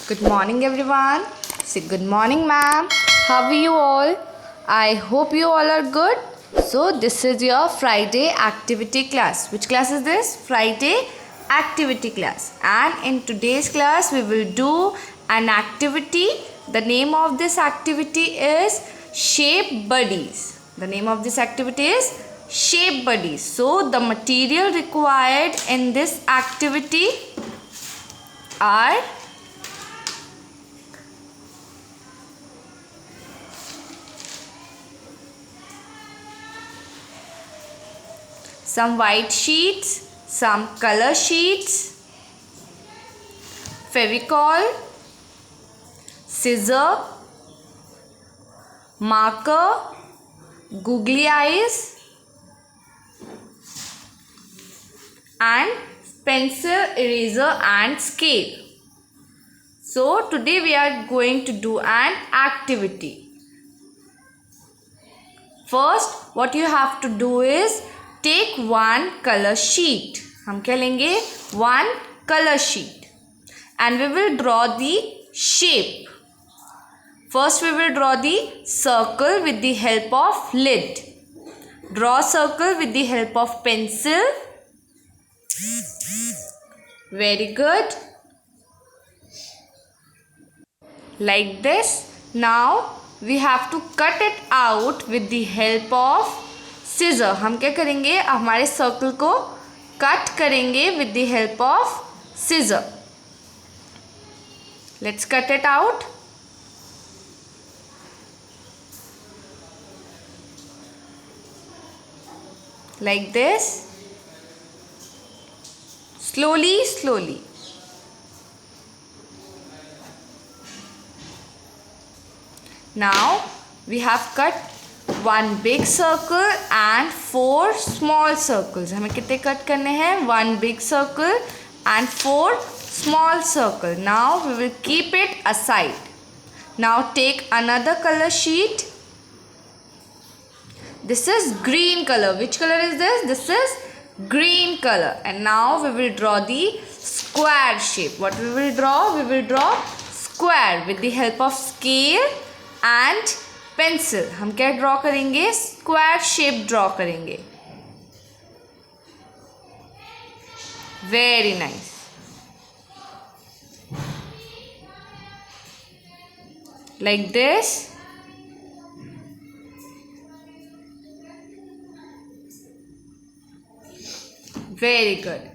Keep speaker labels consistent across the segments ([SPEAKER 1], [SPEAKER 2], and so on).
[SPEAKER 1] Good morning, everyone. Say good morning, ma'am. How are you all? I hope you all are good. So, this is your Friday activity class. Which class is this? Friday activity class. And in today's class, we will do an activity. The name of this activity is Shape Buddies. The name of this activity is Shape Buddies. So, the material required in this activity are some white sheets, some color sheets, Fevicol, scissor, marker, googly eyes and pencil, eraser and scale. So today we are going to do an activity. First what you have to do is take one color sheet. हम क्या लेंगे? One color sheet and we will draw the shape. First we will draw the circle with the help of lid. Draw circle with the help of pencil. Very good. Like this. Now we have to cut it out with the help of scissor. हम क्या करेंगे? हमारे circle को cut करेंगे with the help of scissor. Let's cut it out. Like this. Slowly, slowly. Now we have cut one big circle and four small circles. हमें कितने cut करने हैं? One big circle and four small circle. Now we will keep it aside. Now take another color sheet. This is green color. Which color is this? This is green color. And now we will draw the square shape. What we will draw? We will draw square with the help of scale and pencil. हम क्या draw करेंगे? Square shape draw करेंगे. Very nice. Like this. Very good.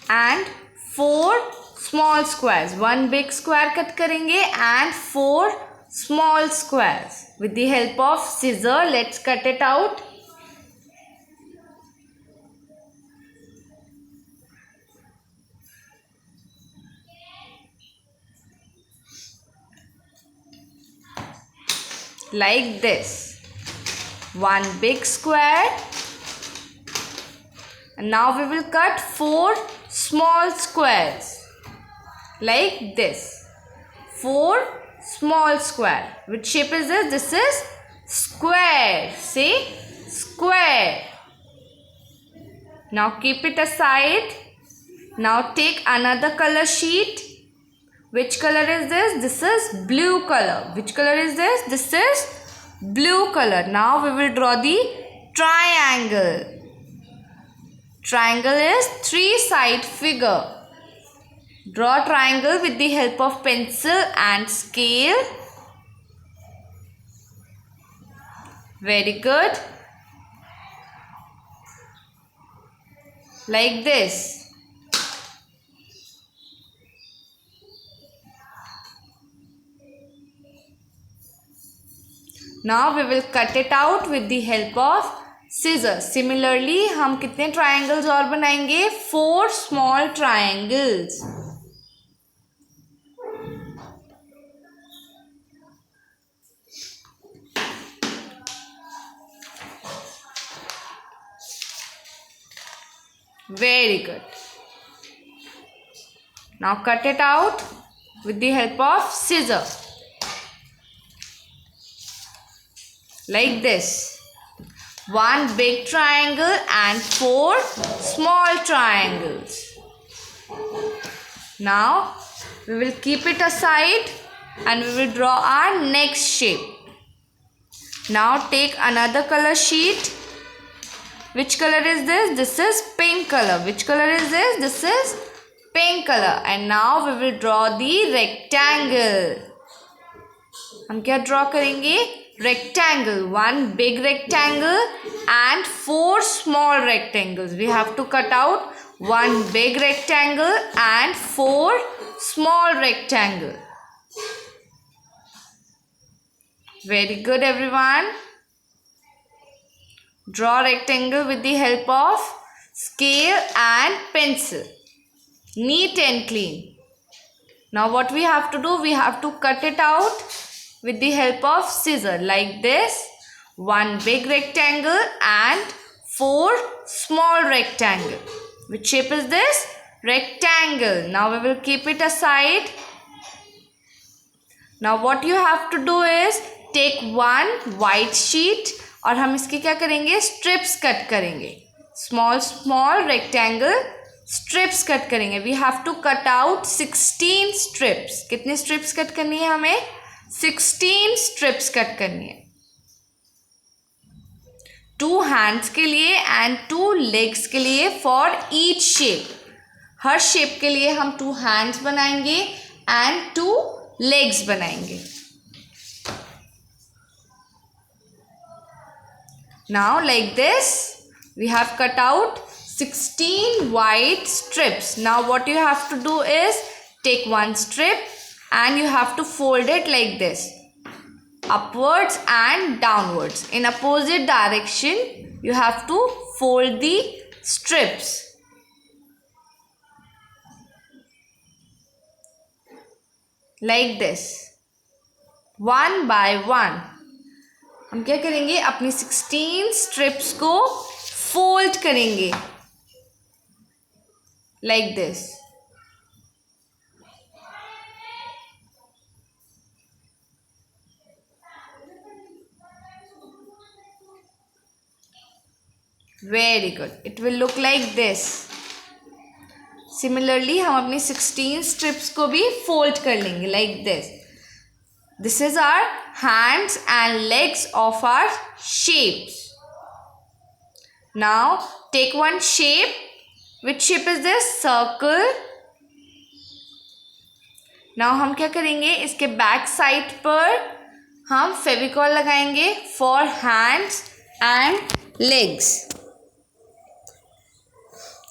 [SPEAKER 1] And four small squares. One big square cut करेंगे and four small squares. With the help of scissor, let's cut it out. Like this. One big square. And now we will cut four small squares. Like this. Four small square. Which shape is this? This is square. Say square. Now keep it aside. Now take another color sheet. Which color is this? This is blue color. Which color is this? This is blue color. Now we will draw the triangle. Triangle is three-side figure. Draw triangle with the help of pencil and scale. Very good. Like this. Now we will cut it out with the help of scissors. Similarly, हम कितने triangles और बनाएंगे? Four small triangles. Very good. Now cut it out with the help of scissor. Like this. One big triangle and four small triangles. Now We will keep it aside and we will draw our next shape. Now take another color sheet. Which color is this? This is pink color. Which color is this? This is pink color. And now we will draw the rectangle. हम क्या draw करेंगे? Rectangle. One big rectangle and 4 small rectangles. We have to cut out one big rectangle and 4 small rectangle. Very good, everyone. Draw rectangle with the help of scale and pencil. Neat and clean. Now what we have to do? We have to cut it out with the help of scissors like this. One big rectangle and 4 small rectangle. Which shape is this? Rectangle. Now we will keep it aside. Now what you have to do is take one white sheet और हम इसके क्या करेंगे? Strips cut करेंगे. Small rectangle strips cut करेंगे. We have to cut out 16 strips. कितने strips cut करनी है हमें? 16 strips कट करनी है. 2 hands के लिए and 2 legs के लिए for each shape. Her shape के लिए हम 2 hands बनाएंगे and 2 legs बनाएंगे. Now like this we have cut out 16 white strips. Now what you have to do is take one strip and you have to fold it like this, upwards and downwards. In opposite direction you have to fold the strips. Like this, one by one. हम क्या करेंगे? अपनी 16 strips को fold करेंगे like this. Very good. It will look like this. Similarly हम अपनी 16 strips को भी fold कर लेंगे like this. This is our hands and legs of our shapes. Now take one shape. Which shape is this? Circle. Now हम क्या करेंगे? इसके back side पर हम फेविकॉल लगाएंगे for hands and legs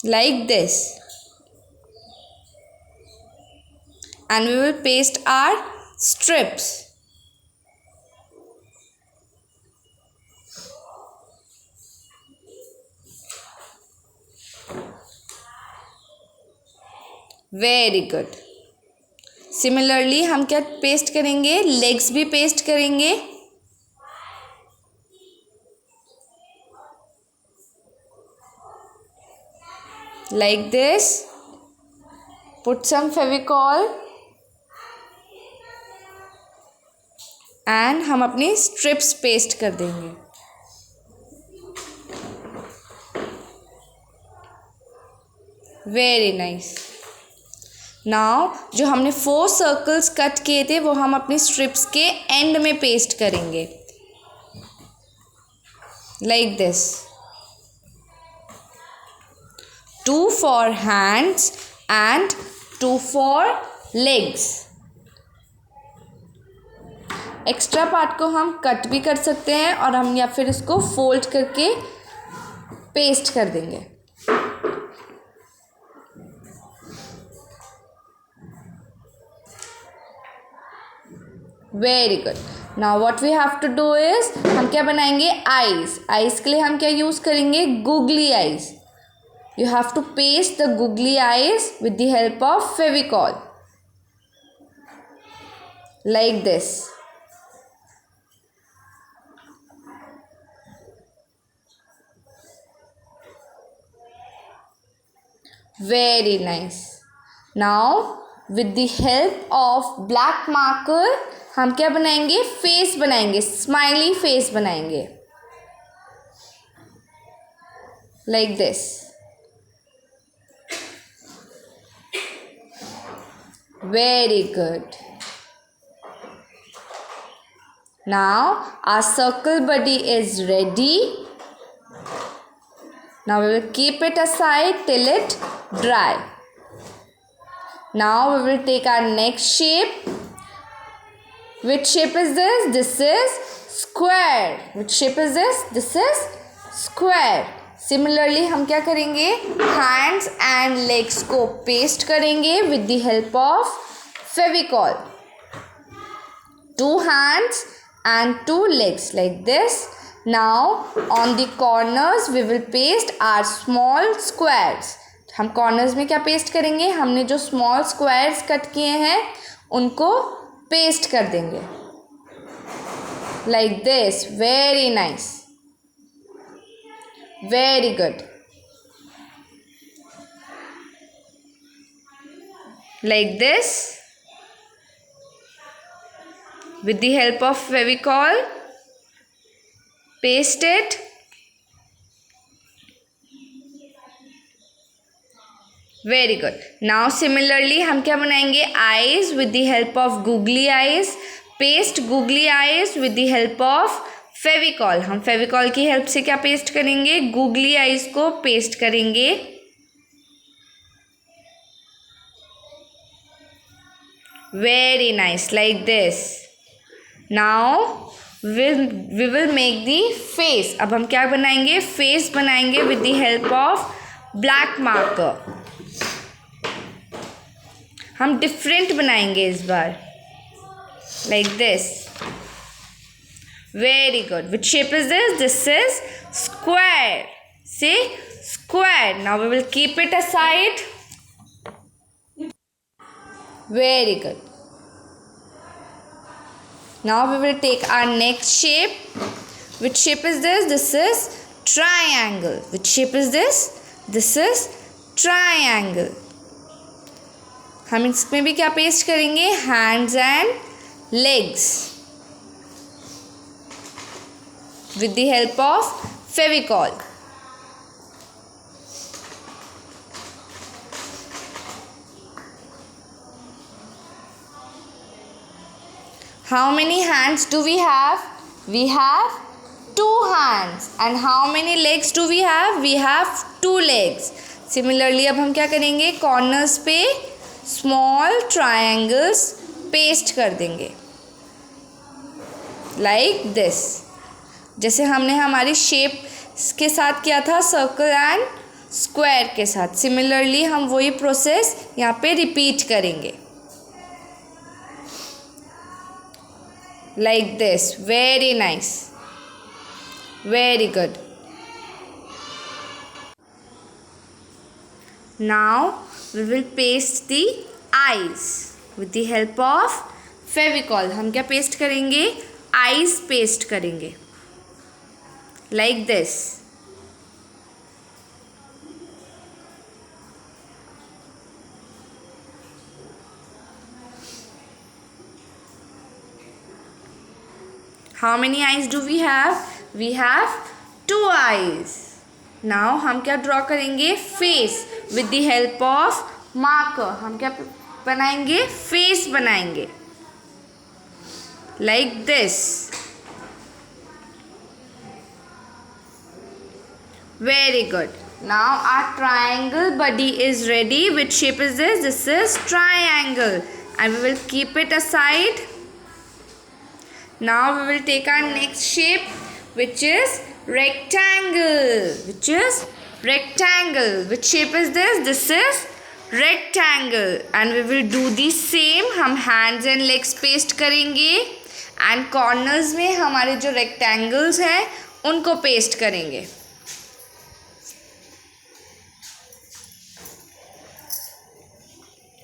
[SPEAKER 1] like this. And we will paste our strips. Very good. Similarly हम क्या paste करेंगे? लेग्स भी पेस्ट करेंगे. Like this. Put some Fevicol and हम अपनी स्ट्रिप्स पेस्ट कर देंगे. Very nice. नाउ जो हमने 4 सर्कल्स कट किए थे वो हम अपनी स्ट्रिप्स के एंड में पेस्ट करेंगे like this. 2 for hands and 2 for legs. Extra part को हम कट भी कर सकते हैं और हम या फिर इसको फोल्ड करके पेस्ट कर देंगे. Very good. Now what we have to do is हम क्या बनाएंगे? आईज. आईज के लिए हम क्या यूज करेंगे? Googly eyes. You have to paste the googly eyes with the help of Fevicol like this. Very nice. Now with the help of black marker हम क्या बनाएंगे? फेस बनाएंगे. स्माइली फेस बनाएंगे like this. Very good. Now our circle buddy is ready. Now we will keep it aside till it dry. Now we will take our next shape. Which shape is this? This is square. Which shape is this? This is square. Similarly हम क्या करेंगे? Hands and legs को paste करेंगे with the help of Fevicol. 2 hands and 2 legs like this. Now on the corners we will paste our small squares. हम corners में क्या paste करेंगे? हमने जो small squares cut किए हैं उनको paste कर देंगे like this. Very nice. Very good. Like this. With the help of Fevicol, paste it. Very good. Now similarly हम क्या बनाएंगे? Eyes with the help of googly eyes. Paste googly eyes with the help of Fevicol. हम Fevicol की help से क्या paste करेंगे? Googly eyes को paste करेंगे. Very nice. Like this. Now we will make the face. अब हम क्या बनाएंगे? Face बनाएंगे with the help of black marker. हम different बनाएंगे इस बार like this. Very good. Which shape is this? This is square. See? Square. Now we will keep it aside. Very good. Now we will take our next shape. Which shape is this? This is triangle. Which shape is this? This is triangle. हम इसमें भी क्या paste करेंगे? Hands and legs with the help of Fevicol. How many hands do we have? We have 2 hands. And how many legs do we have? We have 2 legs. Similarly अब हम क्या करेंगे? Corners पे small triangles paste कर देंगे like this. जैसे हमने हमारी शेप के साथ किया था सर्कल एंड स्क्वायर के साथ. सिमिलरली हम वही प्रोसेस यहाँ पे रिपीट करेंगे like this. Very nice. Very good. Now we will paste the eyes with the help of Fevicol. हम क्या पेस्ट करेंगे? Eyes पेस्ट करेंगे like this. How many eyes do we have? We have 2 eyes. Now हम क्या draw करेंगे? Face with the help of marker. हम क्या बनाएंगे? Face बनाएंगे like this. Very good. Now our triangle buddy is ready. Which shape is this? This is triangle. And we will keep it aside. Now we will take our next shape, which is rectangle. Which is rectangle. Which shape is this? This is rectangle. And we will do the same. हम hands and legs paste करेंगे. And corners में हमारे जो rectangles हैं उनको paste करेंगे.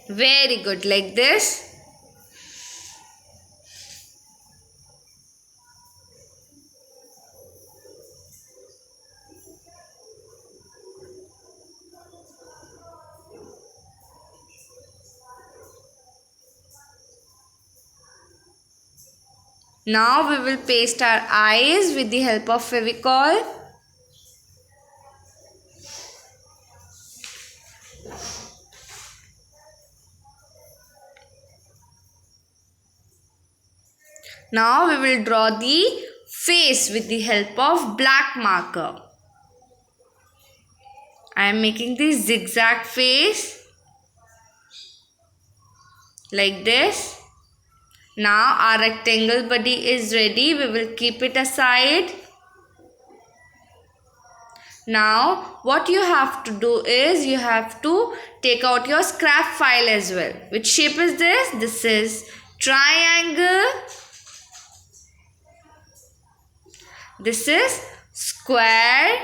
[SPEAKER 1] Very good. Like this. Now we will paste our eyes with the help of Fevicol. Now we will draw the face with the help of black marker. I am making the zigzag face like this. Now our rectangle body is ready. We will keep it aside. Now what you have to do is you have to take out your scrap file as well. Which shape is this? This is triangle. This is square.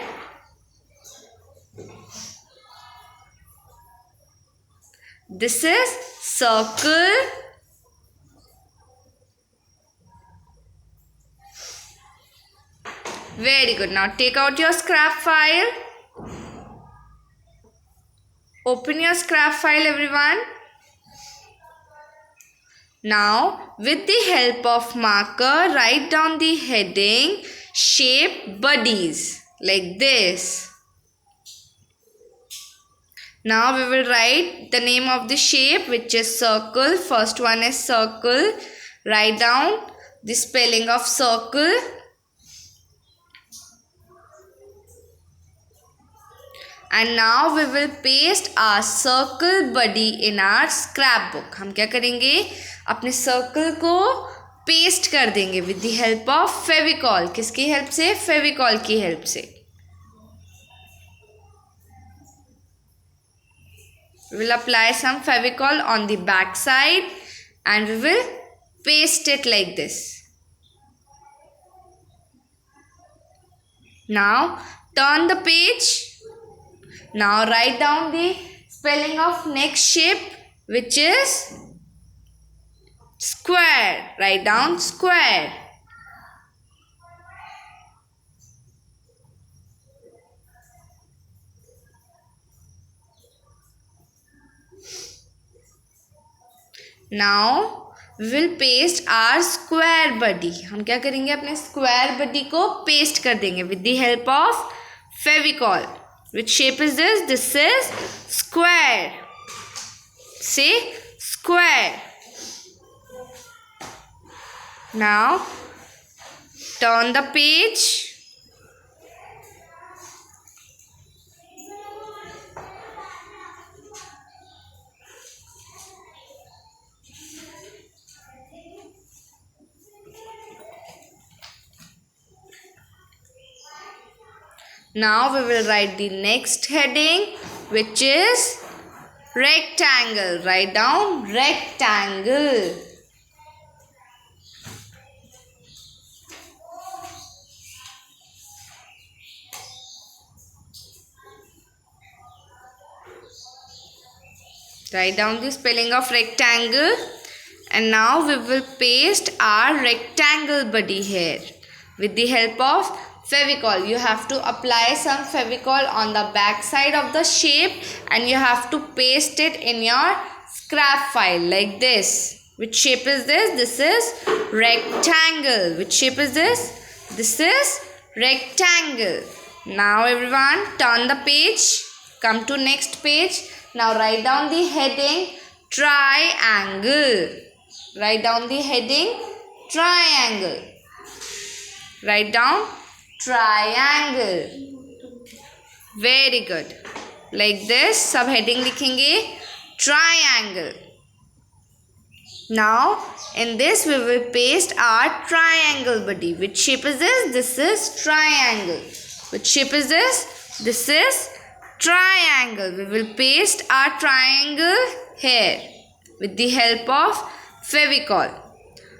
[SPEAKER 1] This is circle. Very good. Now take out your scrap file. Open your scrap file, everyone. Now with the help of marker, write down the heading shape buddies like this. Now we will write the name of the shape, which is circle. First one is circle. Write down the spelling of circle. And now we will paste our circle buddy in our scrapbook. हम क्या करेंगे? अपने circle को paste कर देंगे with the help of Fevicol. किसकी help से? फेविकॉल की help से. We will apply some Fevicol on the back side and we will paste it like this. Now turn the page. Now write down the spelling of next shape, which is square. Write down square. Now we will paste our square buddy. हम क्या करेंगे? अपने square buddy को paste कर देंगे with the help of Fevicol. Which shape is this? This is square. Say square. Now turn the page. Now we will write the next heading, which is rectangle. Write down rectangle. Write down the spelling of rectangle. And now we will paste our rectangle buddy here with the help of Fevicol. You have to apply some Fevicol on the back side of the shape and you have to paste it in your scrap file like this. Which shape is this? This is rectangle. Which shape is this? This is rectangle. Now everyone turn the page. Come to next page. Now write down the heading triangle. Write down the heading triangle. Write down triangle. Very good. Like this. सब heading लिखेंगे triangle. Now in this we will paste our triangle buddy. Which shape is this? This is triangle. Which shape is this? This is triangle. We will paste our triangle here with the help of Fevicol.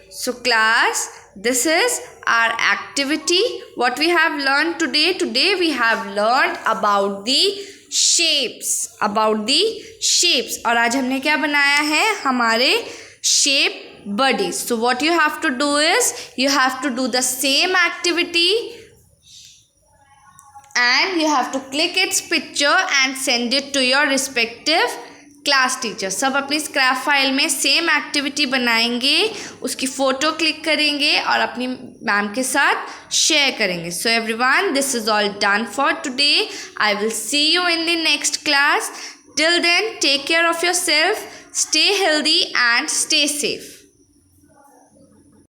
[SPEAKER 1] So class, this is our activity. What we have learned today? Today we have learned about the shapes. About the shapes. और आज हमने क्या बनाया है? हमारे shape buddies. So what you have to do is you have to do the same activity and you have to click its picture and send it to your respective class teacher. सब अपनी scrap file में same activity बनाएंगे, उसकी photo click करेंगे और अपनी ma'am के साथ शेयर करेंगे. So everyone, this is all done for today. I will see you in the next class. Till then, take care of your self, stay healthy and stay safe.